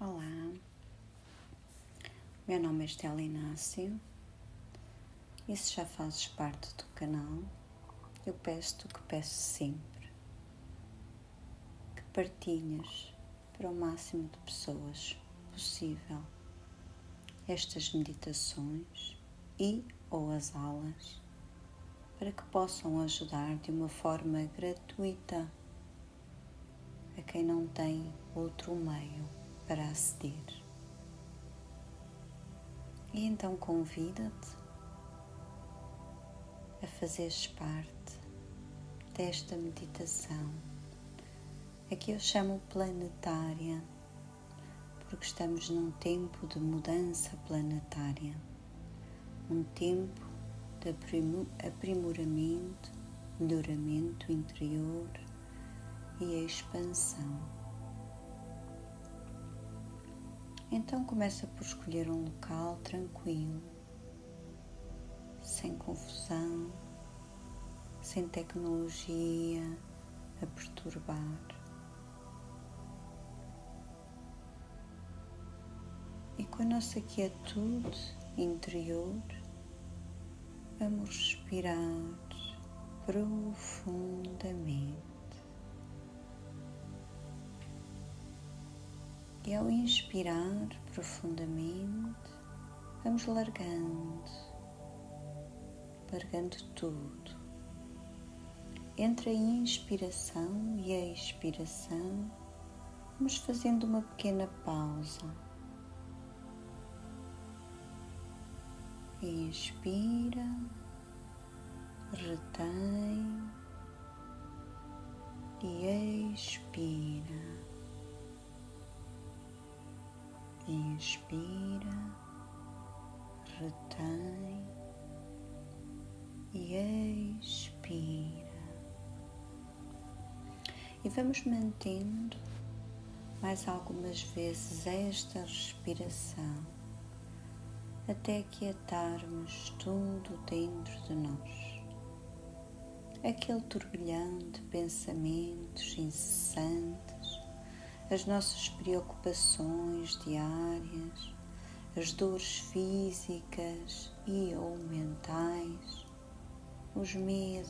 Olá, meu nome é Estela Inácio e se já fazes parte do canal, eu peço-te o que peço sempre, que partilhes para o máximo de pessoas possível estas meditações e ou as aulas para que possam ajudar de uma forma gratuita a quem não tem outro meio para aceder. E então convida-te a fazeres parte desta meditação, a que eu chamo planetária, porque estamos num tempo de mudança planetária, um tempo de aprimoramento, melhoramento interior e expansão. Então começa por escolher um local tranquilo, sem confusão, sem tecnologia a perturbar. E com a nossa quietude interior, vamos respirar profundamente. E ao inspirar profundamente, vamos largando tudo. Entre a inspiração e a expiração, vamos fazendo uma pequena pausa. Inspira, retém e expira. Inspira, retém e expira. E vamos mantendo mais algumas vezes esta respiração até aquietarmos tudo dentro de nós. Aquele turbilhão de pensamentos incessantes, as nossas preocupações diárias, as dores físicas e ou mentais, os medos.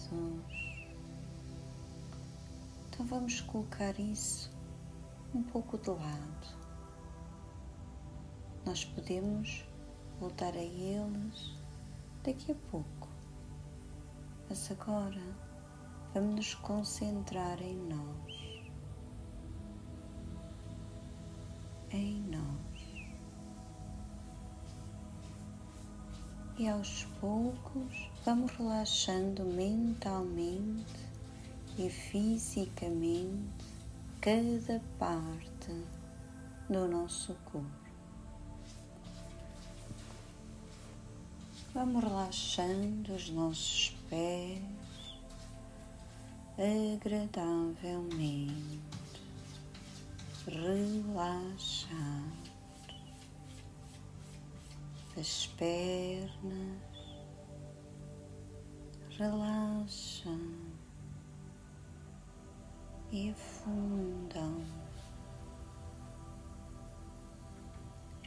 Então vamos colocar isso um pouco de lado. Nós podemos voltar a eles daqui a pouco, mas agora vamos nos concentrar em nós. E aos poucos vamos relaxando mentalmente e fisicamente cada parte do nosso corpo. Vamos relaxando os nossos pés agradavelmente, relaxar as pernas, relaxam e afundam.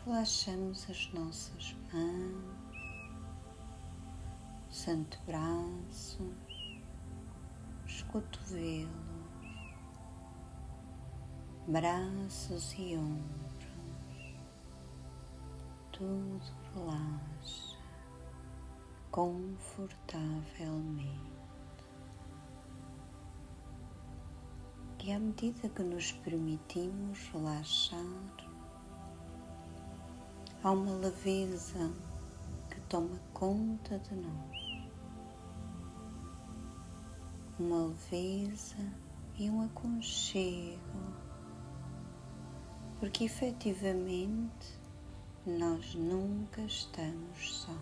Relaxamos as nossas mãos, os antebraços, os cotovelos, braços e ombros. Tudo relaxa confortavelmente. E à medida que nos permitimos relaxar, há uma leveza que toma conta de nós. Uma leveza e um aconchego, porque efetivamente nós nunca estamos sós.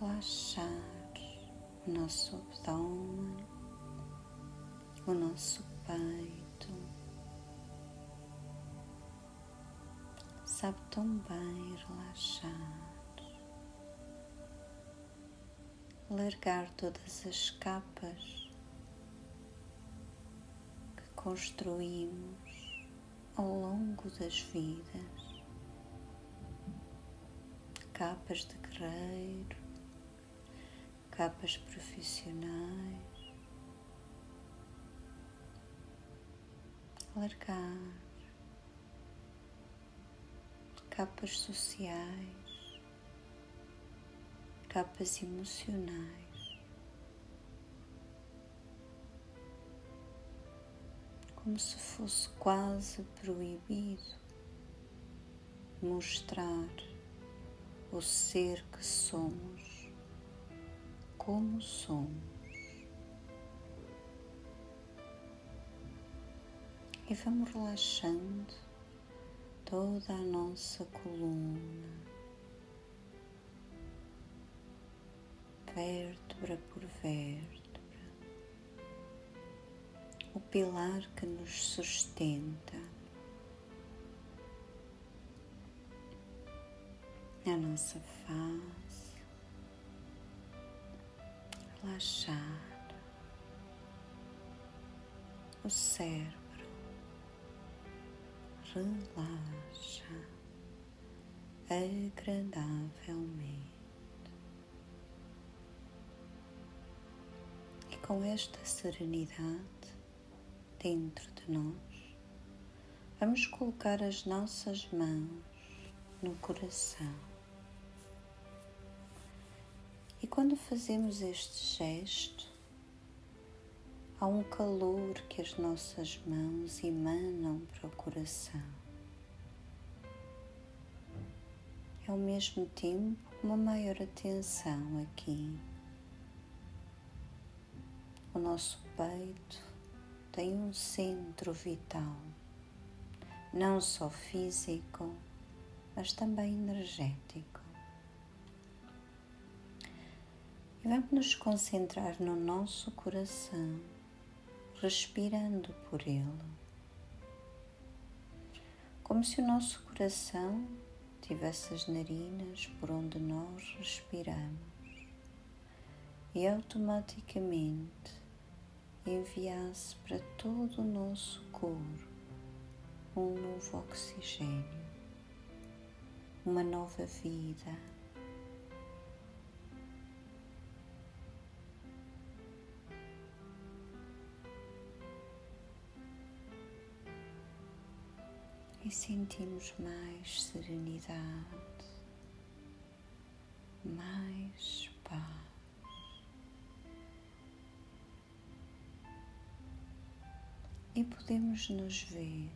Relaxar o nosso abdômen, o nosso peito. Sabe tão bem relaxar. Largar todas as capas construímos ao longo das vidas, capas de guerreiro, capas profissionais, largar capas sociais, capas emocionais, como se fosse quase proibido mostrar o ser que somos, como somos. E vamos relaxando toda a nossa coluna, vértebra por vértebra, o pilar que nos sustenta, a nossa face, relaxar o cérebro. Relaxa agradavelmente e com esta serenidade dentro de nós, vamos colocar as nossas mãos no coração. E quando fazemos este gesto, há um calor que as nossas mãos emanam para o coração. É ao mesmo tempo uma maior atenção aqui. O nosso peito tem um centro vital, não só físico, mas também energético. E vamos nos concentrar no nosso coração, respirando por ele, como se o nosso coração tivesse as narinas por onde nós respiramos e automaticamente enviasse para todo o nosso corpo um novo oxigênio, uma nova vida. E sentimos mais serenidade, mais paz. E podemos nos ver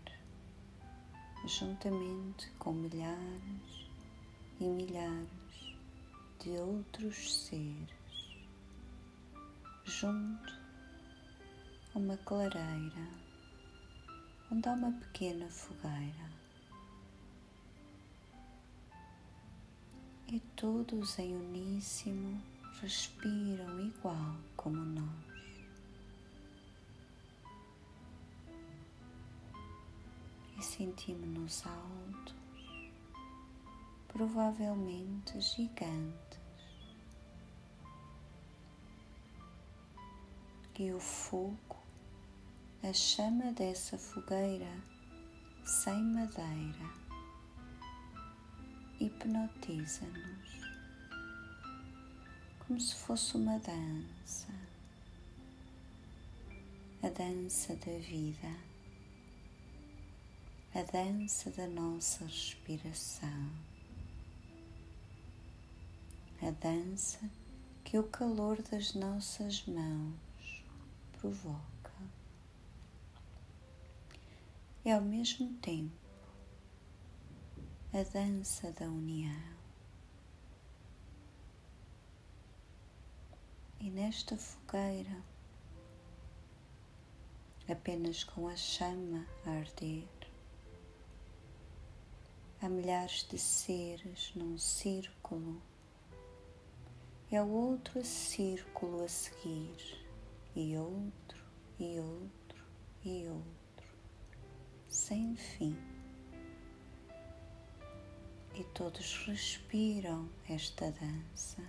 juntamente com milhares e milhares de outros seres, junto a uma clareira onde há uma pequena fogueira e todos em uníssono respiram igual como nós. E sentimos-nos altos, provavelmente gigantes, e o fogo, a chama dessa fogueira sem madeira, hipnotiza-nos como se fosse uma dança, a dança da vida, a dança da nossa respiração, a dança que o calor das nossas mãos provoca. E ao mesmo tempo a dança da união. E nesta fogueira, apenas com a chama a arder, há milhares de seres num círculo, e há outro círculo a seguir, e outro, e outro, e outro, sem fim. E todos respiram esta dança,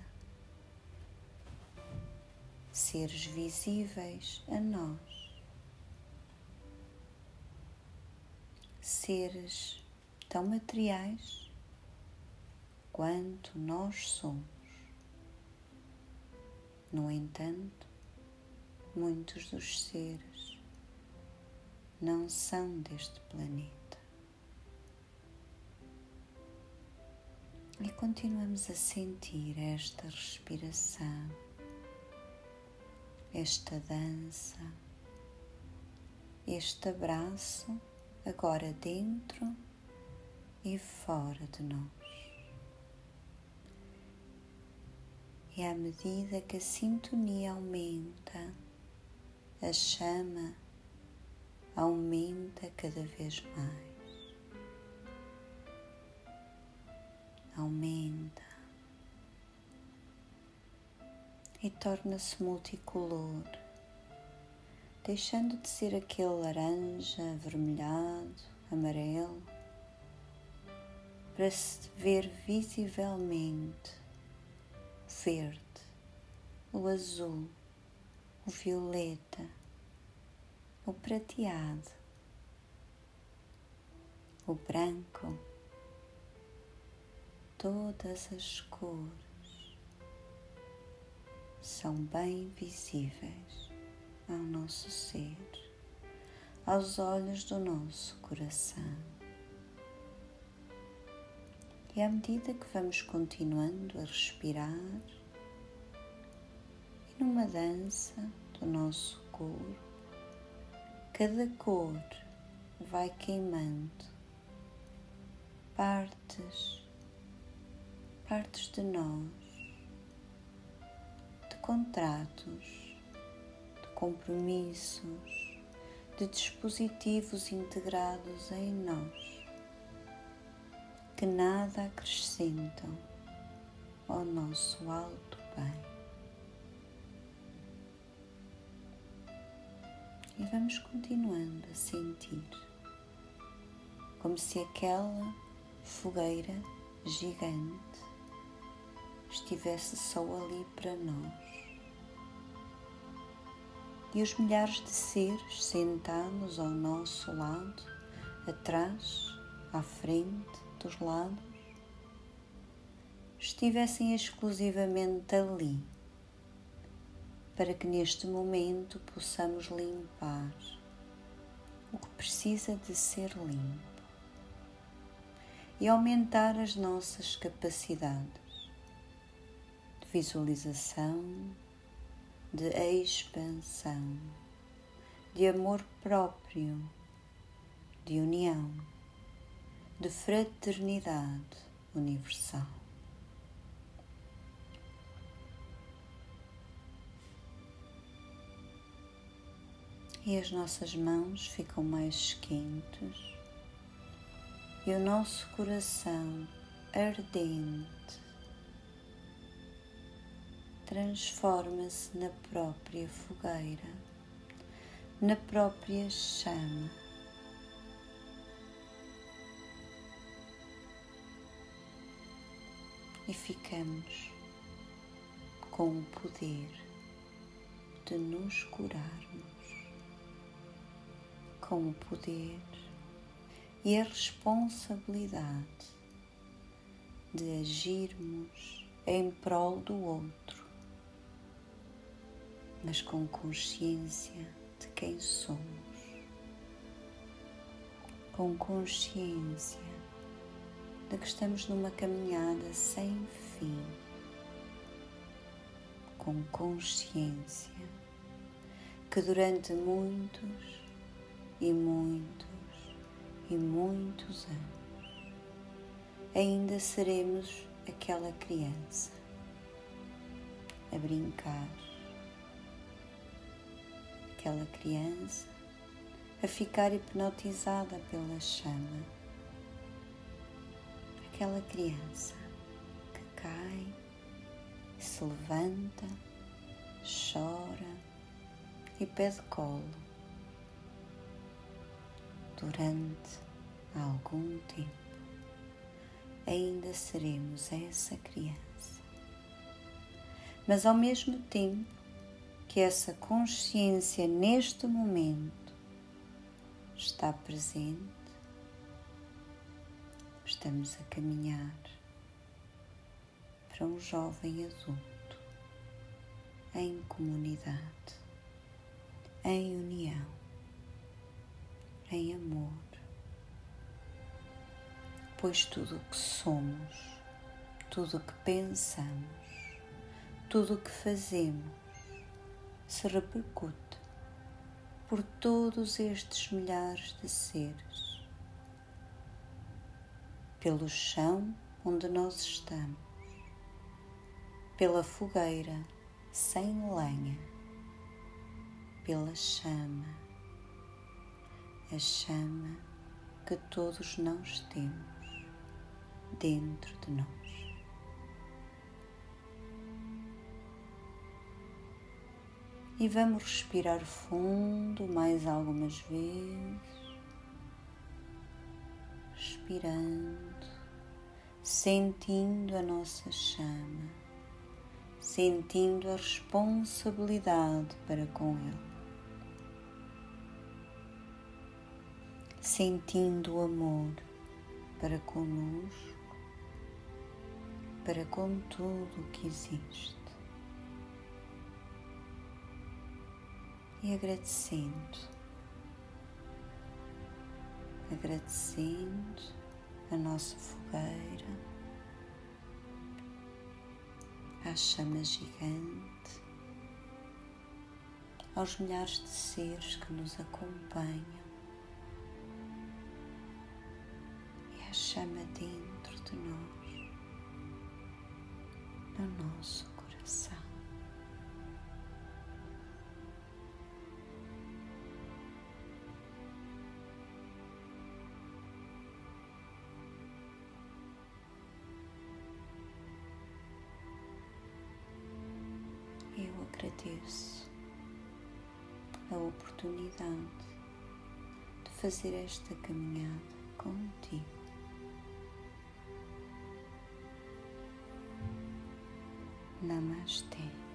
seres visíveis a nós, seres tão materiais quanto nós somos. No entanto, muitos dos seres não são deste planeta. E continuamos a sentir esta respiração, esta dança, este abraço agora dentro e fora de nós. E à medida que a sintonia aumenta, a chama aumenta cada vez mais. Aumenta e torna-se multicolor, deixando de ser aquele laranja, avermelhado, amarelo, para se ver visivelmente o verde, o azul, o violeta, o prateado, o branco. Todas as cores são bem visíveis ao nosso ser, aos olhos do nosso coração. E à medida que vamos continuando a respirar, e numa dança do nosso corpo, cada cor vai queimando partes de nós, de contratos, de compromissos, de dispositivos integrados em nós, que nada acrescentam ao nosso alto bem. E vamos continuando a sentir como se aquela fogueira gigante estivesse só ali para nós. E os milhares de seres sentados ao nosso lado, atrás, à frente, dos lados, estivessem exclusivamente ali, para que neste momento possamos limpar o que precisa de ser limpo e aumentar as nossas capacidades de visualização, de expansão, de amor próprio, de união, de fraternidade universal. E as nossas mãos ficam mais quentes e o nosso coração ardente transforma-se na própria fogueira, na própria chama. E ficamos com o poder de nos curarmos, com o poder e a responsabilidade de agirmos em prol do outro, mas com consciência de quem somos, com consciência de que estamos numa caminhada sem fim, com consciência que durante muitos e muitos e muitos anos ainda seremos aquela criança a brincar, aquela criança a ficar hipnotizada pela chama, aquela criança que cai, se levanta, chora e pede colo durante algum tempo. Ainda seremos essa criança, mas ao mesmo tempo que essa consciência neste momento está presente, estamos a caminhar para um jovem adulto em comunidade, em união, em amor, pois tudo o que somos, tudo o que pensamos, tudo o que fazemos se repercute por todos estes milhares de seres, pelo chão onde nós estamos, pela fogueira sem lenha, pela chama, a chama que todos nós temos dentro de nós. E vamos respirar fundo mais algumas vezes, respirando, sentindo a nossa chama, sentindo a responsabilidade para com ela, sentindo o amor para conosco, para com tudo o que existe. E agradecendo a nossa fogueira, à chama gigante, aos milhares de seres que nos acompanham e à chama dentro de nós, no nosso coração. Eu agradeço a oportunidade de fazer esta caminhada contigo. Namastê.